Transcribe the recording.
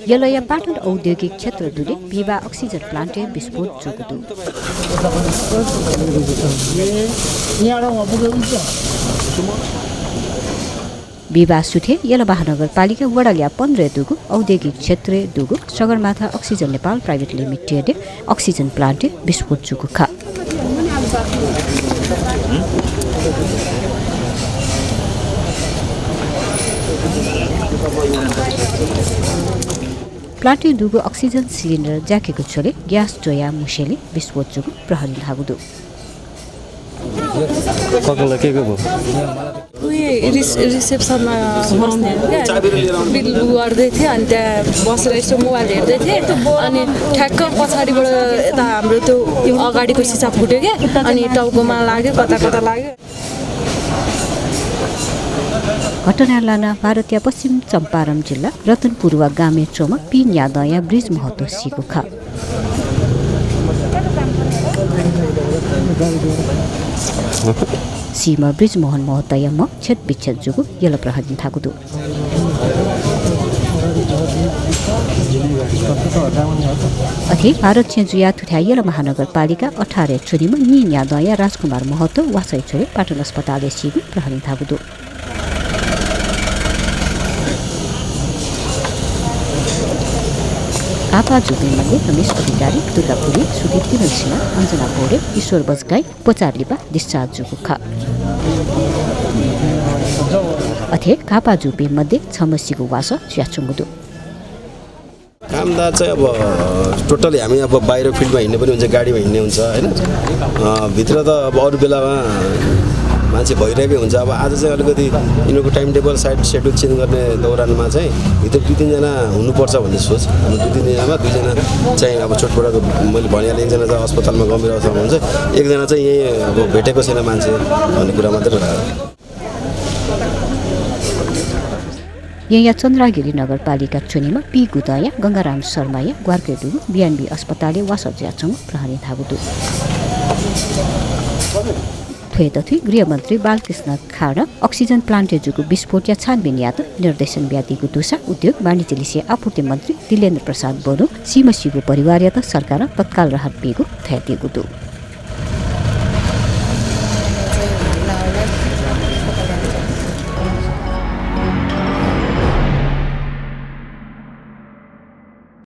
यलया पाटन औद्योगिक क्षेत्र Dhule बिवा oxygen plant विस्फोट जोगदु विवाह सुथे यला महानगरपालिका वडालिया 15 दुगु औद्योगिक क्षेत्र दुगु Sagarmatha oxygen Nepal private limited oxygen plant विस्फोट जुगु खा प्लान्ट दुगु अक्सिजन सिलिन्डर ज्याकेको छोले ग्यास जोया मुसेली विस्फोट जुगु प्रहरी लागुदु ककला के भयो रिसेप्सनमा बस्ने क्या बिल गर्दै थिएँ अनि त्यहाँ बसेर यसो मोबाइल हेर्दै थिएँ अनि ठ्याक्क पछाडिबाट यता हाम्रो त्यो अगाडिको सिसा फुट्यो क्या अनि टाउकोमा लाग्यो कता कता लाग्यो घटना लाना भारतीय पश्चिम चम्पारण जिल्ला रतनपुरवा गामे चोमा पिन यादया ब्रिज महत्व सीको खा सीमा ब्रिज मोहन महतया म छेद विच्छेद जुगु यला प्रहरी थाकुदु अथे भारत जुया थुथ्या यला महानगरपालिका 18 चुनीमा नि यादया राजकुमार महतो वासै छोरे पाटन अस्पतालले सीगु प्रहरी थाकुदु कापा जुबेमध्ये रमेश अधिकारी दुर्गापुरी सुदीप तिरसिंह अञ्जना पौडे ईश्वर बजगाई पोचारलिपा डिस्चार्ज जुगु खा अथे कापा जुबे मध्ये छमसीको वास च्याचुङदु कामदार चाहिँ अब टोटली हामी अब बाहिर फिल्डमा हिँड्ने पनि हुन्छ गाडीमा हिँड्ने हुन्छ हैन भित्र त अब अरु बेलामा मान्छे भइरहेकै हुन्छ अब आज चाहिँ अलिकति यिनीहरूको टाइम टेबल सेड्युल चेन्ज गर्ने दौरानमा चाहिँ भित्र 2-3 जना हुनुपर्छ भन्ने सोच हामी 2-3 जनामा 2 जना चाहिँ अब चोटपटक मैले भनिहालेँ एकजना चाहिँ अस्पतालमा गम्भीर अवस्थामा हुन्छ एकजना चाहिँ यही अब भेटेको छैन मान्छे भन्ने कुरा मात्रै रह्यो यहाँ चन्द्रगिरी नगरपालिका चुनीमा पी गुदया गंगाराम शर्माया ग्वारकेडुगु बिएनबी अस्पतालले वासज्याचङ प्रहरी थागुदु थुएतथुई गृहमन्त्री बालकृष्ण खाड अक्सिजन प्लान्ट जुगु विस्फोट या छानबिन यात निर्देशन व्याधिको दुसा उद्योग वाणिज्य लिसे आपूर्ति मन्त्री दिलेन्द्र प्रसाद बोनो सीमसीको परिवार या सरकार तत्काल राहत पेगु थ्यातिगु दु